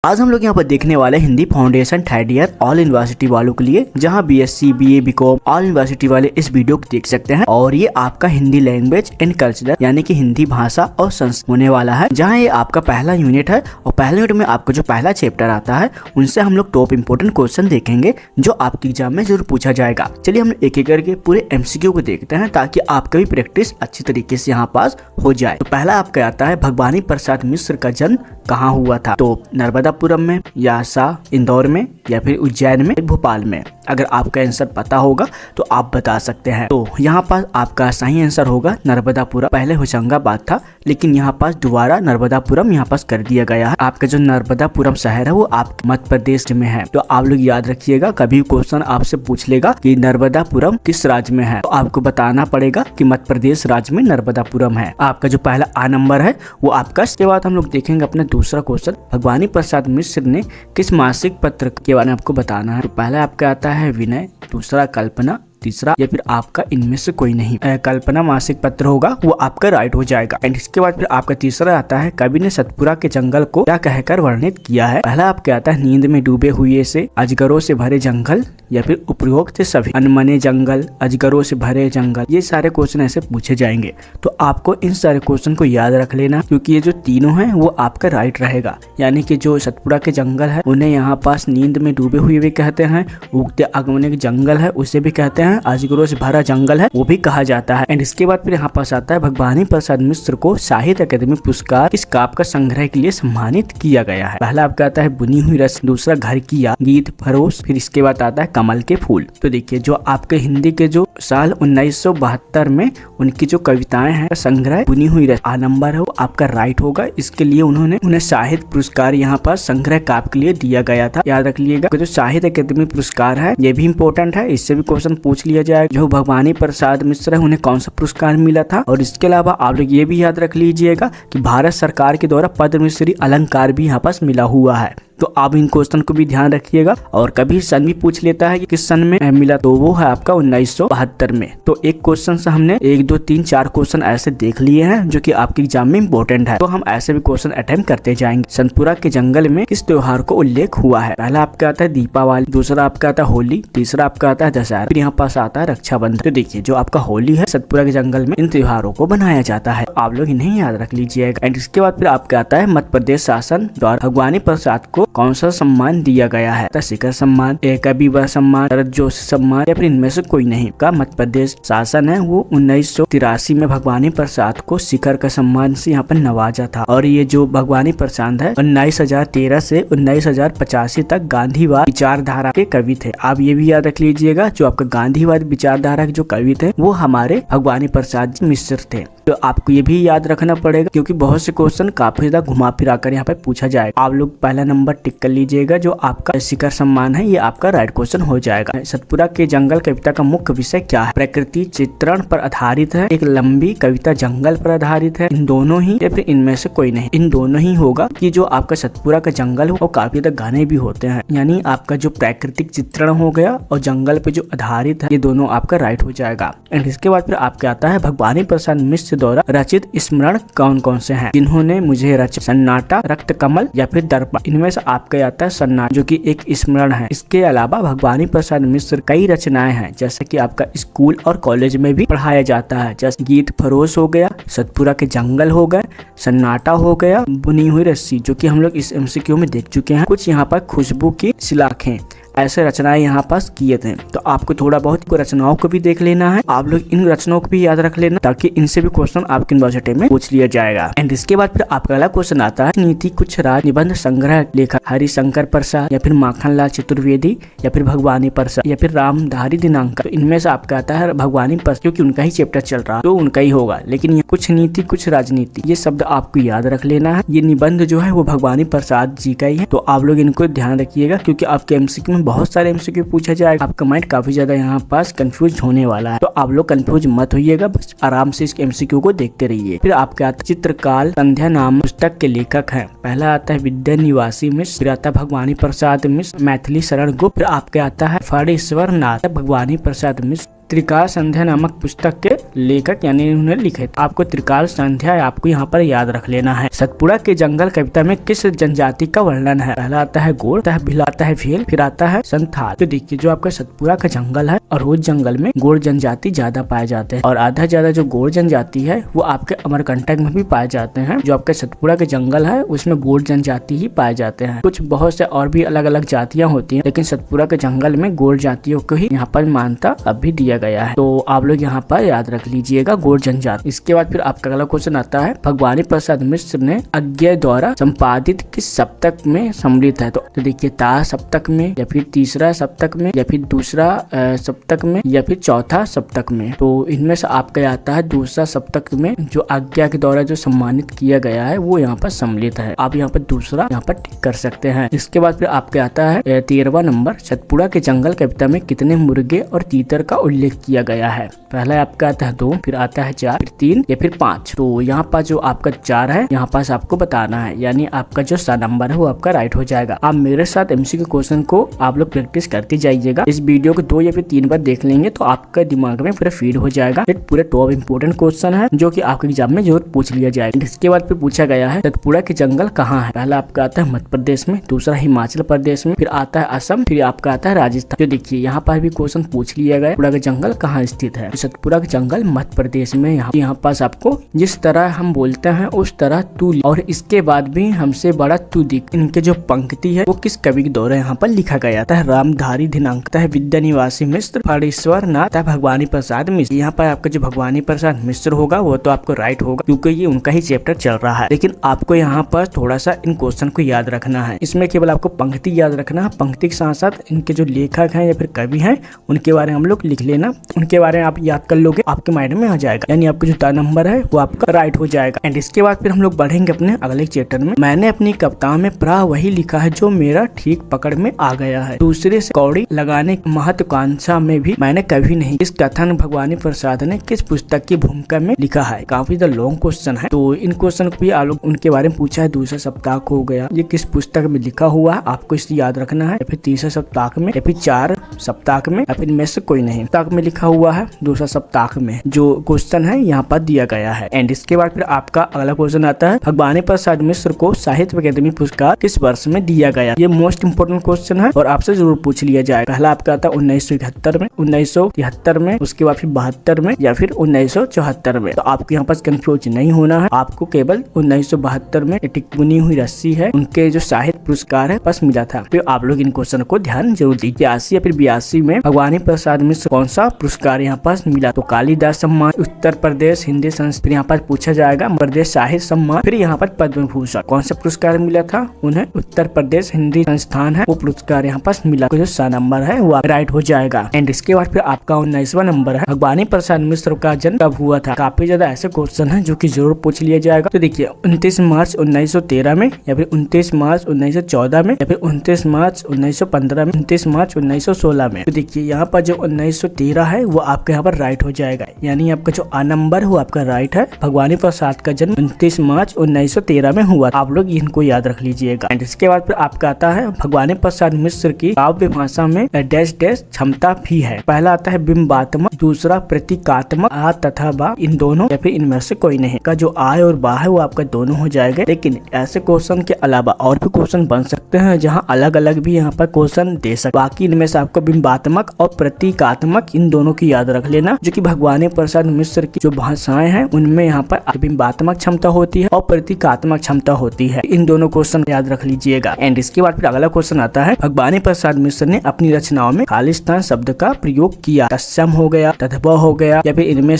आज हम लोग यहाँ पर देखने वाले Hindi foundation third year all university वालों के लिए, जहाँ BSc BA BCom all university वाले इस वीडियो को देख सकते हैं। और ये आपका हिंदी लैंग्वेज एंड कल्चर यानी कि हिंदी भाषा और संस्कृति होने वाला है, जहाँ ये आपका पहला यूनिट है। और पहले यूनिट में आपका जो पहला चैप्टर आता है उनसे हम लोग टॉप इंपोर्टेंट क्वेश्चन देखेंगे जो आपके एग्जाम में जरूर पूछा जाएगा। चलिए हम एक एक करके पूरे एमसीक्यू को देखते हैं ताकि आपका भी प्रैक्टिस अच्छी तरीके से यहाँ पास हो जाए। तो पहला आपका आता है भगवानी प्रसाद मिश्र का जन्म कहाँ हुआ था? तो नर्मदापुरम में, यासा, इंदौर में, या फिर उज्जैन में, भोपाल में। अगर आपका आंसर पता होगा तो आप बता सकते हैं। तो यहाँ पास आपका सही आंसर होगा नर्मदापुरम। पहले होशंगाबाद था लेकिन यहाँ पास दोबारा नर्मदापुरम यहाँ पास कर दिया गया है। आपका जो नर्मदापुरम शहर है वो आप मध्य प्रदेश में है। तो आप लोग याद रखिएगा, कभी क्वेश्चन आपसे पूछ लेगा कि नर्मदापुरम किस राज्य में है तो आपको बताना पड़ेगा कि मध्य प्रदेश राज्य में नर्मदापुरम है। आपका जो पहला आ नंबर है वो आपका। इसके बाद हम लोग देखेंगे अपना दूसरा क्वेश्चन, भगवानी प्रसाद मिश्र ने किस मासिक पत्र के बारे में आपको बताना है। तो पहला आपका आता है विनय, दूसरा कल्पना, तीसरा या फिर आपका इनमें से कोई नहीं। कल्पना मासिक पत्र होगा, वो आपका राइट हो जाएगा। एंड इसके बाद फिर आपका तीसरा आता है कवि ने सतपुरा के जंगल को क्या कहकर वर्णित किया है। पहला आपका आता है नींद में डूबे हुए से, अजगरों से भरे जंगल, या फिर उपरोक्त सभी, अनमने जंगल, अजगरों से भरे जंगल। ये सारे क्वेश्चन ऐसे पूछे जाएंगे तो आपको इन सारे क्वेश्चन को याद रख लेना, क्योंकि ये जो तीनों हैं वो आपका राइट रहेगा। यानी कि जो सतपुरा के जंगल है उन्हें यहाँ पास नींद में डूबे हुए भी कहते हैं, उगते अगमने के जंगल है उसे भी कहते हैं, अजगरों से भरा जंगल है वो भी कहा जाता है। एंड इसके बाद फिर यहाँ पास आता है भगवानी प्रसाद मिश्र को साहित्य अकादमी पुरस्कार किस काव्य का संग्रह के लिए सम्मानित किया गया है। पहला आपका आता है बुनी हुई रस्म, दूसरा घर की याद, गीत फरोश, फिर इसके बाद आता है कमल के फूल। तो देखिए जो आपके हिंदी के जो साल 1972 में उनकी जो कविताएं हैं संग्रह बुनी हुई रस्म आ नंबर है वो आपका राइट होगा। इसके लिए उन्हें साहित्य पुरस्कार यहाँ पर संग्रह काव्य के लिए दिया गया था। याद रख लीजिएगा जो साहित्य अकादमी पुरस्कार है ये भी इम्पोर्टेंट है, इससे भी क्वेश्चन पूछ लिया जाएगा। जो भगवानी प्रसाद मिश्र है उन्हें कौन सा पुरस्कार मिला था। और इसके अलावा आप लोग ये भी याद रख लीजिएगा कि भारत सरकार के द्वारा पद्मश्री अलंकार भी यहाँ पास मिला हुआ है। तो आप इन क्वेश्चन को भी ध्यान रखिएगा। और कभी सन भी पूछ लेता है कि किस सन में मिला, तो वो है आपका 1972 में। तो एक क्वेश्चन से हमने 1 2 3 4 क्वेश्चन ऐसे देख लिए हैं जो कि आपके एग्जाम में इम्पोर्टेंट है। तो हम ऐसे भी क्वेश्चन अटेम्प्ट करते जाएंगे। सतपुरा के जंगल में किस त्योहार को उल्लेख हुआ है? पहला आपका आता है दीपावली, दूसरा आपका आता है होली, तीसरा आपका आता है दशहरा, फिर यहाँ पास आता है रक्षाबंधन। तो देखिए जो आपका होली है सतपुरा के जंगल में इन त्योहारों को बनाया जाता है। आप लोग इन्हें याद रख लीजिएगा। एंड इसके बाद फिर आपका आता है मध्य प्रदेश शासन द्वारा भगवानी प्रसाद को कौन सा सम्मान दिया गया है? शिखर सम्मान, कविवर सम्मान, शरद जोशी सम्मान, या फिर इनमें से कोई नहीं। का मध्य प्रदेश शासन है वो 1983 में भगवानी प्रसाद को शिखर का सम्मान से यहाँ पर नवाजा था। और ये जो भगवानी प्रसाद है 1913 से 1985 तक गांधीवाद विचारधारा के कवि थे। आप ये भी याद रख लीजिएगा जो आपका गांधीवाद विचारधारा के जो कवि थे वो हमारे भगवानी प्रसाद मिश्र थे। तो आपको ये भी याद रखना पड़ेगा क्योंकि बहुत से क्वेश्चन काफी ज्यादा घुमा फिरा कर यहाँ पे पूछा जाएगा। आप लोग पहला नंबर टिक कर लीजिएगा, जो आपका शिखर सम्मान है ये आपका राइट क्वेश्चन हो जाएगा। सतपुरा के जंगल कविता का मुख्य विषय क्या है? प्रकृति चित्रण पर आधारित है, एक लंबी कविता जंगल पर आधारित है, इन दोनों ही, या फिर इनमें से कोई नहीं? इन दोनों ही होगा कि जो आपका सतपुरा का जंगल हो वो काफी ज्यादा घने भी होते हैं। यानी आपका जो प्राकृतिक चित्रण हो गया और जंगल पे जो आधारित है ये दोनों आपका राइट हो जाएगा। एंड इसके बाद फिर आपका आता है भगवानी प्रसाद मिश्र द्वारा रचित स्मरण कौन कौन से हैं? जिन्होंने मुझे रचा, सन्नाटा, रक्त कमल, या फिर दर्पण। इनमें से आपका आता है सन्नाटा जो कि एक स्मरण है। इसके अलावा भगवानी प्रसाद मिश्र कई रचनाएं हैं जैसे कि आपका स्कूल और कॉलेज में भी पढ़ाया जाता है, जैसे गीत फरोश हो गया, सतपुरा के जंगल हो गए, सन्नाटा हो गया, बुनी हुई रस्सी जो कि हम लोग इस एमसीक्यू में देख चुके हैं। कुछ यहाँ पर खुशबू की शिलाखें, ऐसे रचनाएं यहाँ पास किए थे। तो आपको थोड़ा बहुत रचनाओं को भी देख लेना है। आप लोग इन रचनाओं को भी याद रख लेना ताकि इनसे भी क्वेश्चन आपके यूनिवर्सिटी में पूछ लिया जाएगा। एंड इसके बाद फिर आपका अगला क्वेश्चन आता है नीति कुछ राज निबंध संग्रह लेखक हरिशंकर प्रसाद, या फिर माखनलाल चतुर्वेदी, या फिर भगवानी प्रसाद, या फिर रामधारी दिनांक। तो इनमें से आपका आता है भगवानी प्रसाद, क्योंकि उनका ही चैप्टर चल रहा तो उनका ही होगा। लेकिन ये कुछ नीति कुछ राजनीति ये शब्द आपको याद रख लेना है। ये निबंध जो है वो भगवानी प्रसाद जी का ही है। तो आप लोग इनको ध्यान रखिएगा क्योंकि आपके एमसीक्यू में बहुत सारे एमसीक्यू पूछा जाएगा। आपका माइंड काफी ज्यादा यहाँ पास कंफ्यूज होने वाला है। तो आप लोग कंफ्यूज मत होइएगा, बस आराम से इस एमसीक्यू को देखते रहिए। फिर आपके आता चित्रकाल संध्या नाम पुस्तक के लेखक हैं। पहला आता है विद्या निवासी मिश्र, फिर आता है भगवानी प्रसाद मिश्र, मैथिली शरण गुप्त, फिर आपके आता है फणेश्वर नाथ, भगवानी प्रसाद मिश्र, त्रिकाल संध्या नामक पुस्तक के लेखक यानी इन्होंने लिखे। आपको त्रिकाल संध्या आपको यहाँ पर याद रख लेना है। सतपुड़ा के जंगल कविता में किस जनजाति का वर्णन है? पहला आता है गोंड, आता है भिल, आता है भील, फिर आता है संथाल। तो देखिए जो आपका सतपुड़ा का जंगल है और उस जंगल में गोंड जनजाति ज्यादा पाए जाते हैं और आधा ज्यादा जो गोंड जनजाति है वो आपके अमरकंटक में भी पाए जाते हैं। जो आपका सतपुड़ा के जंगल है उसमें गोंड जनजाति ही पाए जाते हैं। कुछ बहुत से और भी अलग अलग जातियां होती हैं, लेकिन सतपुड़ा के जंगल में गोंड जातियों को ही यहाँ पर मान्यता अब भी दिया गया है। तो आप लोग यहाँ पर याद रख लीजिएगा गोंड जनजाति। इसके बाद फिर आपका अगला क्वेश्चन आता है, भगवानी प्रसाद मिश्र ने अज्ञेय द्वारा संपादित किस सप्तक में सम्मिलित है? तो देखिए तार सप्तक में, या फिर तीसरा सप्तक में, या फिर दूसरा सप्तक में, या फिर चौथा सप्तक में। तो इनमें से आपका आता है दूसरा सप्तक में जो आज्ञा के द्वारा जो सम्मानित किया गया है वो यहाँ पर सम्मिलित है। आप यहाँ पर दूसरा यहाँ पर टिक कर सकते हैं। इसके बाद फिर आपके आता है 13वां नंबर, सतपुड़ा के जंगल कविता में कितने मुर्गे और तीतर का उल्लेख किया गया है? पहला आपका आता है 2, फिर आता है 4, फिर 3 या फिर 5। तो यहाँ पर जो आपका 4 है यहाँ पास आपको बताना है, यानी आपका जो सा नंबर है वो आपका राइट हो जाएगा। आप मेरे साथ एमसीक्यू क्वेश्चन को आप लोग प्रैक्टिस करते जाइएगा। इस वीडियो को 2 या फिर 3 बार देख लेंगे तो आपका दिमाग में पूरा फीड हो जाएगा। एक पूरे टॉप इंपोर्टेंट क्वेश्चन है जो कि आपके एग्जाम में जरूर पूछ लिया जाएगा। इसके बाद फिर पूछा गया है सतपुड़ा के जंगल कहाँ है? पहला आपका आता है मध्य प्रदेश में, दूसरा हिमाचल प्रदेश में, फिर आता है असम, फिर आपका आता है राजस्थान। तो देखिए यहाँ पर भी क्वेश्चन पूछ लिया गया सतपुड़ा का जंगल कहाँ स्थित है? सतपुड़ा का जंगल मध्य प्रदेश में। यहाँ पास आपको जिस तरह हम बोलते हैं उस तरह तू, और इसके बाद भी हमसे बड़ा तू दिख, इनके जो पंक्ति है वो किस कवि के द्वारा यहाँ पर लिखा गया था? रामधारी दिनांक है विद्या निवासी मिश्र, फणीश्वर नाथ भगवानी प्रसाद मिश्र। यहाँ पर आपका जो भगवानी प्रसाद मिश्र होगा वो तो आपको राइट होगा क्योंकि ये उनका ही चैप्टर चल रहा है। लेकिन आपको यहाँ पर थोड़ा सा इन क्वेश्चन को याद रखना है। इसमें केवल आपको पंक्ति याद रखना है, पंक्ति के साथ साथ इनके जो लेखक हैं या फिर कवि हैं उनके बारे में हम लोग लिख लेना। उनके बारे में आप याद कर लोगे आपके माइंड में आ जाएगा, यानी आपका जो ता नंबर है वो आपका राइट हो जाएगा। एंड इसके बाद फिर हम लोग बढ़ेंगे अपने अगले चैप्टर में। मैंने अपनी कविता में प्राय वही लिखा है जो मेरा ठीक पकड़ में आ गया है, दूसरे से कौड़ी लगाने की महत्वाकांक्षा में भी मैंने कभी नहीं। इस कथन भगवानी प्रसाद ने किस पुस्तक की भूमिका में लिखा है? काफी लॉन्ग क्वेश्चन है, तो इन क्वेश्चन को भी आप लोग उनके बारे में पूछा है। दूसरा सप्ताह हो गया, ये किस पुस्तक में लिखा हुआ है आपको इसे याद रखना है, या फिर तीसरा सप्ताह में, या फिर 4 सप्ताह में, या फिर इनमें से कोई नहीं। सप्ताह में लिखा हुआ है दूसरा सप्ताह में जो क्वेश्चन है यहाँ पर दिया गया है। एंड इसके बाद फिर आपका अगला क्वेश्चन आता है, भगवानी प्रसाद मिश्र को साहित्य अकादमी पुरस्कार किस वर्ष में दिया गया? ये मोस्ट इंपोर्टेंट क्वेश्चन है और आपसे जरूर पूछ लिया जाए। पहला आपका आता है 1971 में, 1973 में, उसके बाद फिर 72 में, या फिर 1974 में। तो आपको यहाँ पर कंफ्यूज नहीं होना है, आपको केवल 1972 में टिक बुनी हुई रस्सी है उनके जो साहित्य पुरस्कार है बस मिला था। फिर आप लोग इन क्वेश्चन को ध्यान जरूर दीजिए। 82 या फिर 82 में भगवानी प्रसाद मिश्र कौन सा पुरस्कार यहाँ पास मिला? तो कालिदास सम्मान, उत्तर प्रदेश हिंदी संस्कृत, फिर यहाँ पर पूछा जाएगा प्रदेश साहित्य सम्मान, फिर यहाँ पर पद्म भूषण। कौन सा पुरस्कार मिला था उन्हें? उत्तर प्रदेश हिंदी संस्थान है वो पुरस्कार यहाँ पास मिला। जो सा नंबर है वो राइट हो जाएगा। एंड इसके बाद फिर आपका 19वां नंबर है, भगवानी प्रसाद मिश्र का जन्म कब हुआ था? काफी ज्यादा ऐसे क्वेश्चन है जो कि जरूर पूछ लिया जाएगा। तो देखिए 29 मार्च 1913 में, या फिर 29 मार्च 1914 में, या फिर 29 मार्च 1915 में, 29 मार्च 1916 में। तो देखिए यहाँ पर जो 1913 है वो आपके यहाँ पर राइट हो जाएगा, यानी आपका जो आ नंबर है वो आपका राइट है। भगवानी प्रसाद का जन्म 29 मार्च 1913 में हुआ। आप लोग इनको याद रख लीजिएगा। एंड इसके बाद फिर आपका आता है भगवानी प्रसाद मिश्र की काव्य भाषा में डैश डैश क्षमता भी है। पहला आता है बिंबात्मक, दूसरा प्रतीकात्मक, आ तथा बा, इन दोनों या फिर इनमें से कोई नहीं। का जो आ और बा है वो आपका दोनों हो जाएगा। लेकिन ऐसे क्वेश्चन के अलावा और भी क्वेश्चन बन सकते हैं जहाँ अलग अलग भी यहाँ पर क्वेश्चन दे सकते। बाकी इनमें से आपको बिंबात्मक और प्रतीकात्मक इन दोनों की याद रख लेना, जो कि भगवानी प्रसाद मिश्र की जो भाषाएं हैं उनमें यहाँ पर बिंबात्मक क्षमता होती है और प्रतीकात्मक क्षमता होती है। इन दोनों क्वेश्चन याद रख लीजिएगा। एंड इसके बाद फिर अगला क्वेश्चन आता है, भगवानी प्रसाद मिश्र ने अपनी रचनाओं में खालिस्तान शब्द का प्रयोग किया। तत्सम हो गया, तद्भव हो गया, या फिर इनमें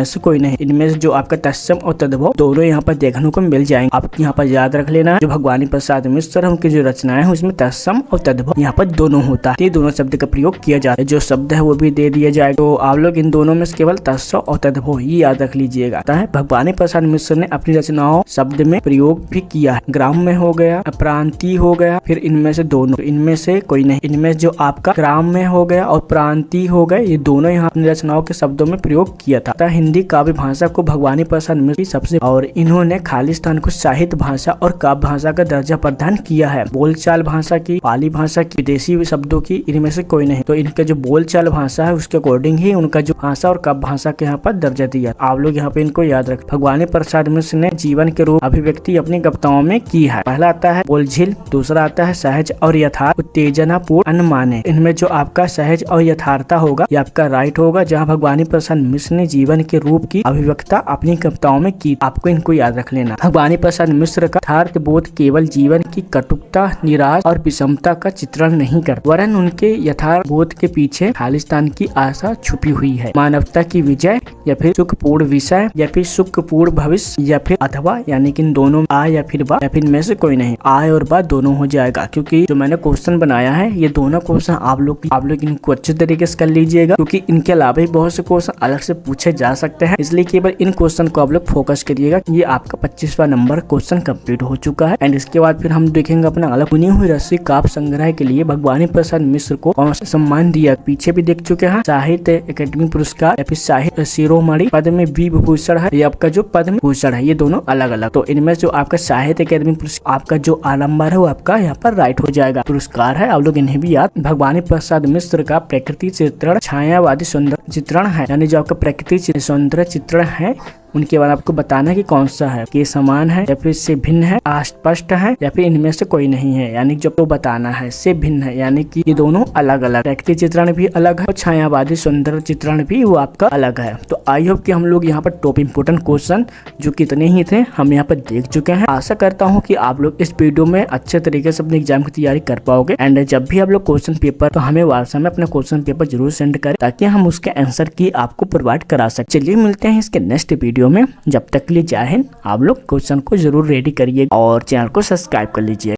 से कोई नहीं। इनमें से जो आपका तत्सम और तद्भव दोनों यहाँ पर देखने को मिल जाएंगे। आपको यहाँ पर याद रख लेना है जो भगवानी प्रसाद मिश्र उनकी जो रचनाएं है उसमें तत्सम और तद्भव यहाँ पर दोनों होता है। ये दोनों शब्द का प्रयोग किया जाता है। जो शब्द है वो भी दे दिया जाए। तो आप लोग इन दोनों में केवल तत्सम और तद्भव ही याद रख लीजिएगा। भगवानी प्रसाद मिश्र ने अपनी रचनाओं शब्द में प्रयोग भी किया है। ग्राम में हो गया, प्रांतीय हो गया, फिर इनमें से दोनों, इनमें से कोई नहीं। इनमें जो आपका ग्राम में हो गया और प्रांतीय हो गए, ये दोनों यहाँ अपनी रचनाओं के शब्दों में प्रयोग किया था। हिंदी काव्य भाषा को भगवानी प्रसाद मिश्र सबसे और इन्होंने खालिस्तान को साहित्य भाषा और काव्य भाषा का दर्जा प्रदान किया है। बोलचाल भाषा की, पाली भाषा की, विदेशी शब्दों की, इनमें से कोई नहीं। तो इनका जो बोलचाल भाषा है उसके अकॉर्डिंग ही उनका जो भाषा और काव्य भाषा के यहाँ पर दर्जा दिया। आप लोग यहाँ पे इनको याद रखें। भगवानी प्रसाद मिश्र ने जीवन के रूप अभिव्यक्ति अपनी कविताओं में की है। पहला आता है बोलझिल, दूसरा आता है सहज और यथार्थ, उत्तेजनापूर्ण, अनुमाने। इनमें जो आपका सहज और यथार्थता होगा ये आपका राइट होगा, जहाँ भगवानी प्रसाद मिश्र ने जीवन के रूप की अभिव्यक्ता अपनी कविताओं में की। आपको इनको याद रख लेना। भगवानी प्रसाद मिश्र का यथार्थ बोध केवल जीवन की कटुता, निराश और विषमता का चित्रण नहीं करता, वरन उनके यथार्थ बोध के पीछे खालिस्तान की आशा छुपी हुई है, मानवता की विजय या फिर सुखपूर्ण विषय या फिर सुखपूर्ण भविष्य या फिर अथवा, यानी कि इन दोनों आ या फिर बा या फिर में से कोई नहीं, आय और बा दोनों हो जाएगा। क्योंकि जो मैंने क्वेश्चन बनाया है ये दोनों क्वेश्चन आप लोग इनको अच्छे तरीके से कर लीजिएगा, क्योंकि इनके अलावा भी बहुत से क्वेश्चन अलग से पूछे जा सकते हैं, इसलिए केवल इन क्वेश्चन को आप लोग फोकस करिएगा। ये आपका 25वां नंबर क्वेश्चन कंप्लीट हो चुका है। एंड इसके बाद फिर हम देखेंगे अपना अलग बुनी हुई रस्सी काव्य संग्रह के लिए भगवानी प्रसाद मिश्र को कौन सा सम्मान दिया। पीछे भी देख चुके हैं, साहित्य अकेडमी पुरस्कार या फिर साहित्य शिरोमणि, पद्म विभूषण है, ये आपका जो पद्म भूषण है, ये दोनों अलग अलग। तो इनमें जो आपका साहित्य अकेडमी पुरस्कार आपका जो नंबर है वो आपका यहाँ पर राइट हो जाएगा। पुरस्कार है, आप लोग इन्हें भी याद। भगवानी प्रसाद मिश्र का प्रकृति चित्रण छायावादी सौंदर्य चित्रण है, यानी जो आपका प्रकृति सौंदर्य चित्रण है उनके बाद आपको बताना है कि कौन सा है, कि समान है या फिर इससे भिन्न है, अस्पष्ट है या फिर इनमें से कोई नहीं है, यानी जो आपको बताना है इससे भिन्न है, यानी कि ये दोनों अलग अलग। प्रकृति चित्रण भी अलग है और छायावादी सौंदर्य चित्रण भी वो आपका अलग है। तो आई होप कि हम लोग यहाँ पर टॉप इंपोर्टेंट क्वेश्चन जो कितने ही थे हम यहाँ पर देख चुके हैं। आशा करता हूँ कि आप लोग इस वीडियो में अच्छे तरीके से अपने एग्जाम की तैयारी कर पाओगे। एंड जब भी आप लोग क्वेश्चन पेपर तो हमें व्हाट्सएप में अपना क्वेश्चन पेपर जरूर सेंड करें, ताकि हम उसके आंसर की आपको प्रोवाइड करा सके। चलिए मिलते हैं इसके नेक्स्ट वीडियो में, जब तक के लिए जय हिंद। आप लोग क्वेश्चन को जरूर रेडी करिए और चैनल को सब्सक्राइब कर लीजिए।